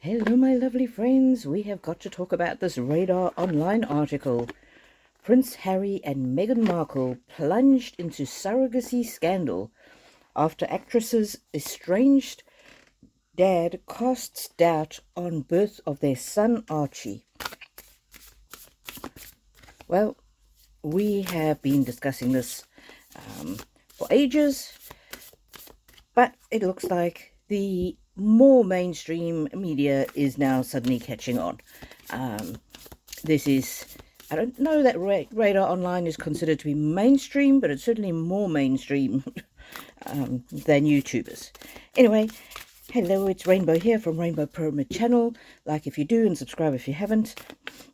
Hello, my lovely friends. We have got to talk about this Radar Online article. Prince Harry and Meghan Markle plunged into surrogacy scandal after actress's estranged dad casts doubt on birth of their son Archie. Well, we have been discussing this for ages, but it looks like the more mainstream media is now suddenly catching on. This is, I don't know that Radar Online is considered to be mainstream, but it's certainly more mainstream than YouTubers. Anyway, hello, it's Rainbow here from Rainbow Pyramid Channel. Like if you do and subscribe if you haven't.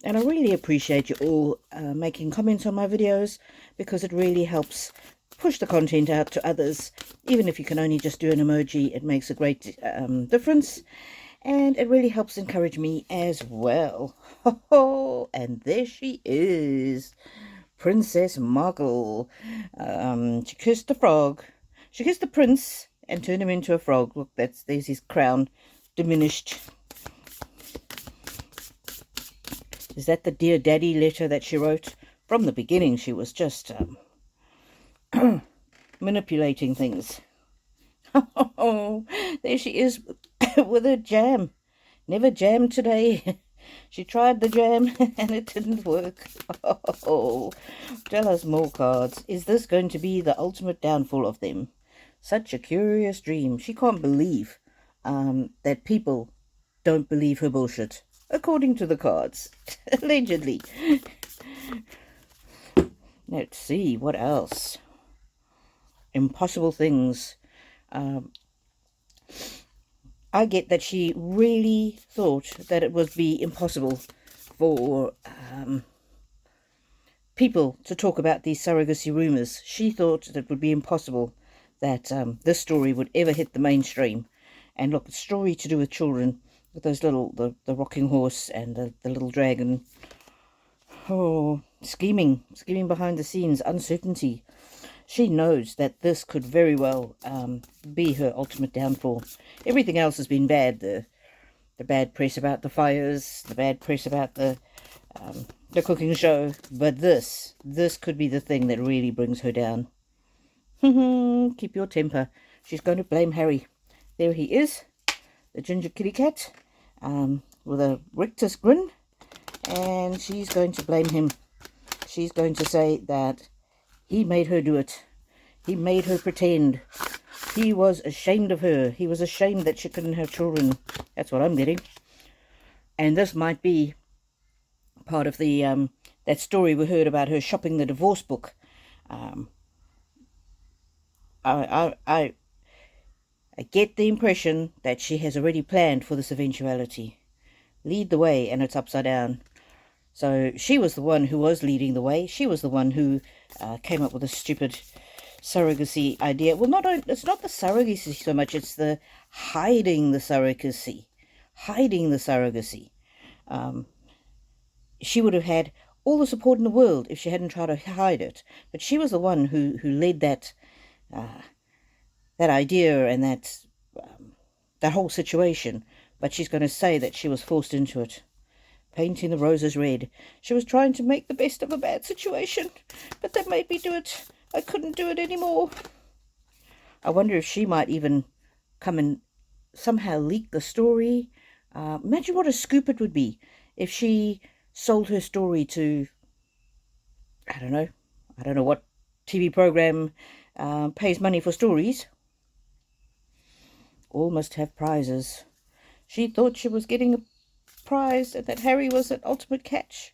And I really appreciate you all making comments on my videos, because it really helps push the content out to others. Even if you can only just do an emoji, it makes a great difference. And it really helps encourage me as well. And there she is, Princess Markle. She kissed the frog. She kissed the prince and turned him into a frog. Look, there's his crown diminished. Is that the Dear Daddy letter that she wrote? From the beginning, she was just manipulating things. Oh, there she is with her jam. Never jammed today. She tried the jam and it didn't work. Oh, tell us more, cards. Is this going to be the ultimate downfall of them? Such a curious dream. She can't believe that people don't believe her bullshit, according to the cards. Allegedly. Let's see, what else? Impossible things. I get that she really thought that it would be impossible for people to talk about these surrogacy rumours. She thought that it would be impossible that this story would ever hit the mainstream. And look, a story to do with children, with those little, the rocking horse and the little dragon. Oh, scheming behind the scenes, uncertainty. She knows that this could very well be her ultimate downfall. Everything else has been bad. The bad press about the fires, the bad press about the cooking show. But this could be the thing that really brings her down. Keep your temper. She's going to blame Harry. There he is, the ginger kitty cat, with a rictus grin. And she's going to blame him. She's going to say that he made her do it. He made her pretend. He was ashamed of her. He was ashamed that she couldn't have children. That's what I'm getting. And this might be part of the that story we heard about her shopping the divorce book. I get the impression that she has already planned for this eventuality. Lead the way, and it's upside down. So she was the one who was leading the way. She was the one who came up with a stupid surrogacy idea. Well, it's not the surrogacy so much, it's the hiding the surrogacy. She would have had all the support in the world if she hadn't tried to hide it. But she was the one who led that idea and that whole situation. But she's going to say that she was forced into it. Painting the roses red. She was trying to make the best of a bad situation, but they made me do it. I couldn't do it anymore. I wonder if she might even come and somehow leak the story. Imagine what a scoop it would be if she sold her story to, I don't know what TV program pays money for stories. All must have prizes. She thought she was getting a prize and that Harry was an ultimate catch.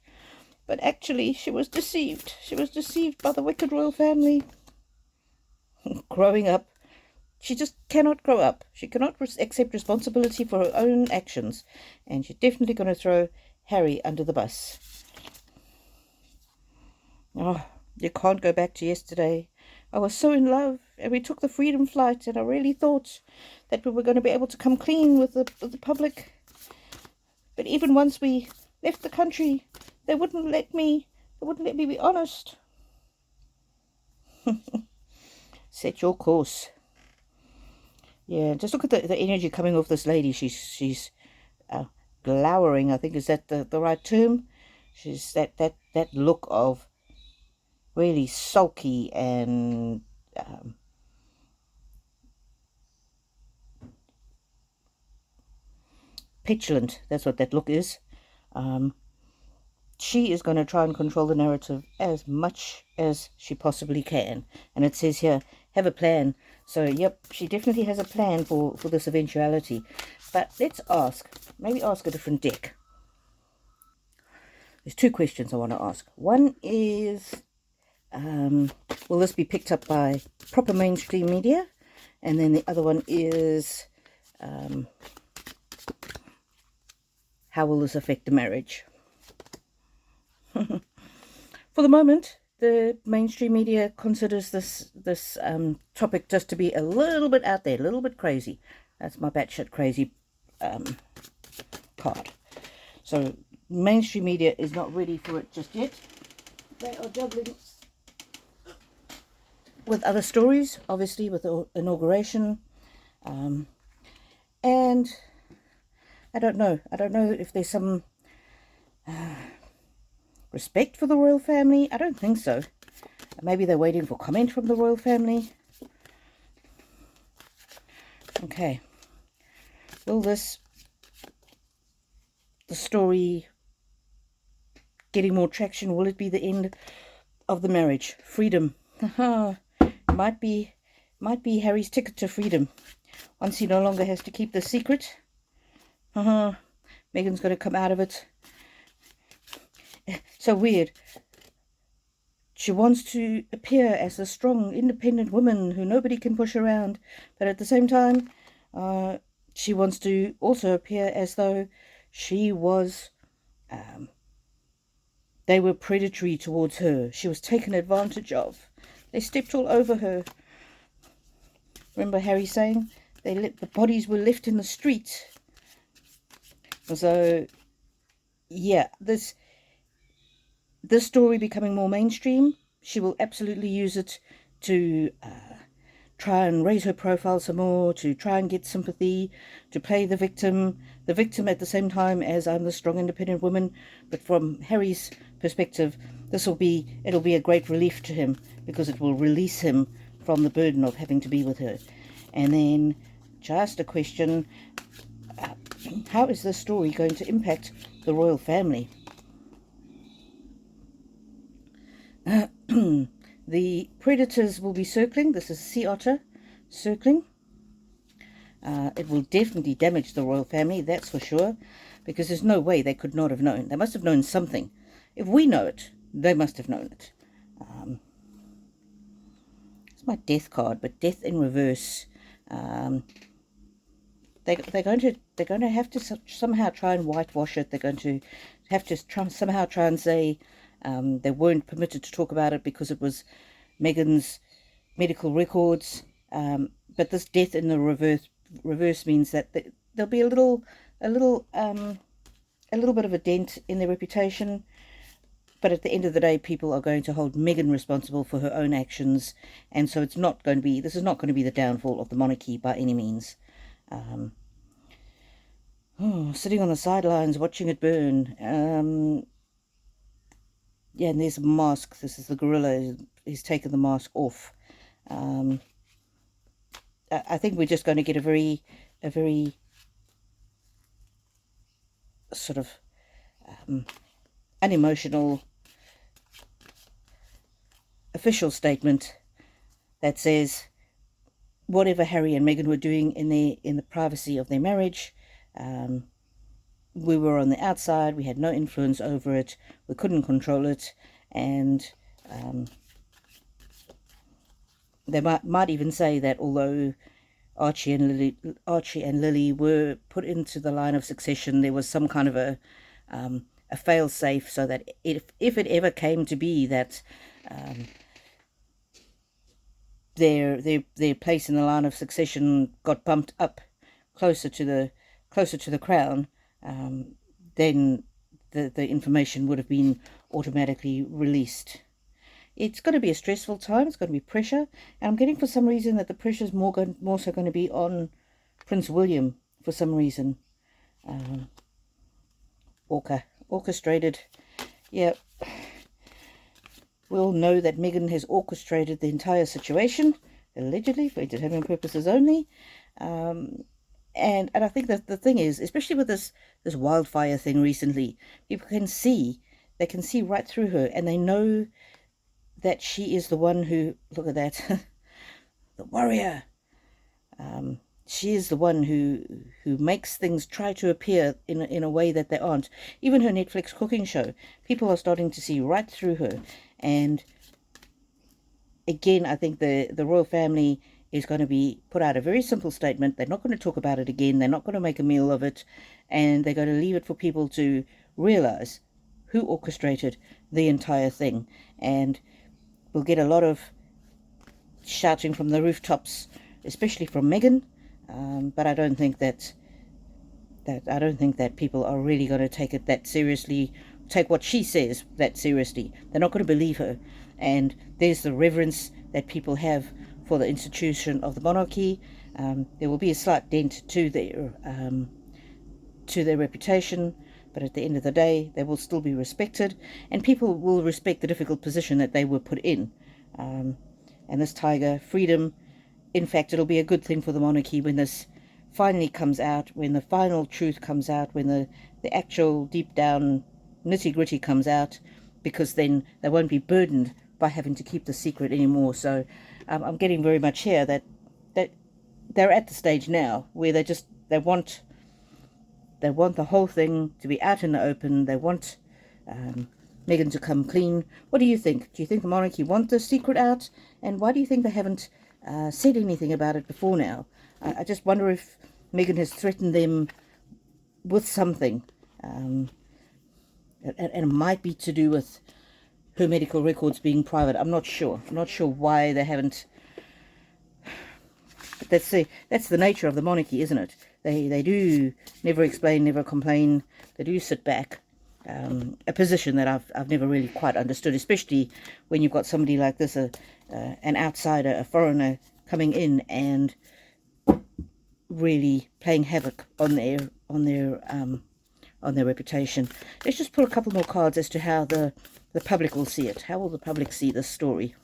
But actually, she was deceived. She was deceived by the wicked royal family. Growing up. She just cannot grow up. She cannot accept responsibility for her own actions. And she's definitely going to throw Harry under the bus. Oh, you can't go back to yesterday. I was so in love, and we took the freedom flight, and I really thought that we were going to be able to come clean with the public. But even once we left the country, they wouldn't let me be honest. Set your course. Yeah, just look at the energy coming off this lady. She's glowering, I think, is that the right term? She's that look of really sulky and petulant. That's what that look is. She is going to try and control the narrative as much as she possibly can. And it says here, have a plan. So, yep, she definitely has a plan for this eventuality. But let's maybe ask a different deck. There's two questions I want to ask. One is, will this be picked up by proper mainstream media? And then the other one is, how will this affect the marriage? For the moment, the mainstream media considers this topic just to be a little bit out there, a little bit crazy. That's my batshit crazy card. So mainstream media is not ready for it just yet. They are juggling with other stories, obviously, with the inauguration. And I don't know. I don't know if there's some respect for the royal family. I don't think so. Maybe they're waiting for comment from the royal family. Okay. Will the story getting more traction? Will it be the end of the marriage? Freedom. might be Harry's ticket to freedom. Once he no longer has to keep the secret. Meghan's going to come out of it. So weird. She wants to appear as a strong, independent woman who nobody can push around. But at the same time, she wants to also appear as though she was... they were predatory towards her. She was taken advantage of. They stepped all over her. Remember Harry saying the bodies were left in the street. So, yeah, this story becoming more mainstream, she will absolutely use it to try and raise her profile some more, to try and get sympathy, to play the victim at the same time as I'm the strong independent woman. But from Harry's perspective, it'll be a great relief to him, because it will release him from the burden of having to be with her. And then just a question, how is this story going to impact the royal family? The predators will be circling. This is a sea otter circling. It will definitely damage the royal family, that's for sure, because there's no way they could not have known. They must have known something. If we know it, they must have known it. It's my death card, but death in reverse. They're going to have to somehow try and whitewash it. They're going to have to somehow try and say they weren't permitted to talk about it because it was Meghan's medical records. But this death in the reverse means that there'll be a little bit of a dent in their reputation. But at the end of the day, people are going to hold Meghan responsible for her own actions, and so this is not going to be the downfall of the monarchy by any means. Sitting on the sidelines watching it burn. Yeah, and there's a mask. This is the gorilla. He's taken the mask off. I think we're just going to get a very sort of unemotional official statement that says whatever Harry and Meghan were doing in the privacy of their marriage, we were on the outside. We had no influence over it. We couldn't control it, and they might even say that although Archie and Lily were put into the line of succession, there was some kind of a fail-safe, so that if it ever came to be that their place in the line of succession got bumped up closer to the crown, then the information would have been automatically released. It's going to be a stressful time. It's going to be pressure, and I'm getting for some reason that the pressure is more so going to be on Prince William for some reason. Orchestrated. Yeah, we all know that Meghan has orchestrated the entire situation, allegedly, for entertainment purposes only. And I think that the thing is, especially with this wildfire thing recently, people they can see right through her, and they know that she is the one who, look at that, the warrior. She is the one who makes things try to appear in a way that they aren't. Even her Netflix cooking show, people are starting to see right through her. And again, I think the royal family is going to be put out a very simple statement. They're not going to talk about it again. They're not going to make a meal of it, and they're going to leave it for people to realize who orchestrated the entire thing. And we'll get a lot of shouting from the rooftops, especially from Meghan. But I don't think that people are really going to take it that seriously, take what she says that seriously. They're not going to believe her. And there's the reverence that people have for the institution of the monarchy. There will be a slight dent to their reputation, but at the end of the day, they will still be respected, and people will respect the difficult position that they were put in. And this tiger, freedom, in fact, it'll be a good thing for the monarchy when this finally comes out, when the final truth comes out, when the actual deep down nitty-gritty comes out, because then they won't be burdened by having to keep the secret anymore. So I'm getting very much here that they're at the stage now where they want the whole thing to be out in the open. They want Meghan to come clean. What do you think? Do you think the monarchy want the secret out? And why do you think they haven't said anything about it before now? I just wonder if Meghan has threatened them with something. And it might be to do with her medical records being private. I'm not sure. I'm not sure why they haven't. But that's the nature of the monarchy, isn't it? They do never explain, never complain. They do sit back. A position that I've never really quite understood, especially when you've got somebody like this, an outsider, a foreigner coming in and really playing havoc on their reputation. Let's just pull a couple more cards as to how the public will see it. How will the public see this story?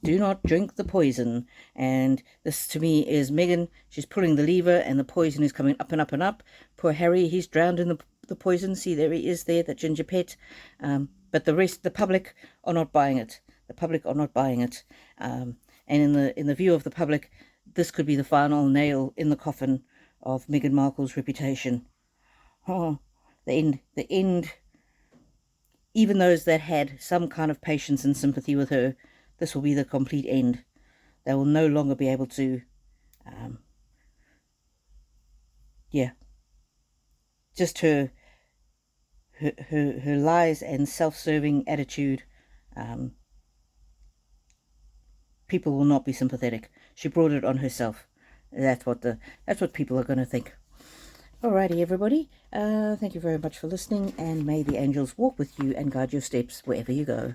Do not drink the poison. And this to me is Meghan. She's pulling the lever and the poison is coming up and up and up. Poor Harry, he's drowned in the poison. See, there he is there, that ginger pet. But the rest, the public are not buying it. The public are not buying it. And in the view of the public, this could be the final nail in the coffin of Meghan Markle's reputation. Oh, the end. Even those that had some kind of patience and sympathy with her, this will be the complete end. They will no longer be able to, just her lies and self-serving attitude. People will not be sympathetic. She brought it on herself. That's what people are going to think. Alrighty, everybody. Thank you very much for listening, and may the angels walk with you and guide your steps wherever you go.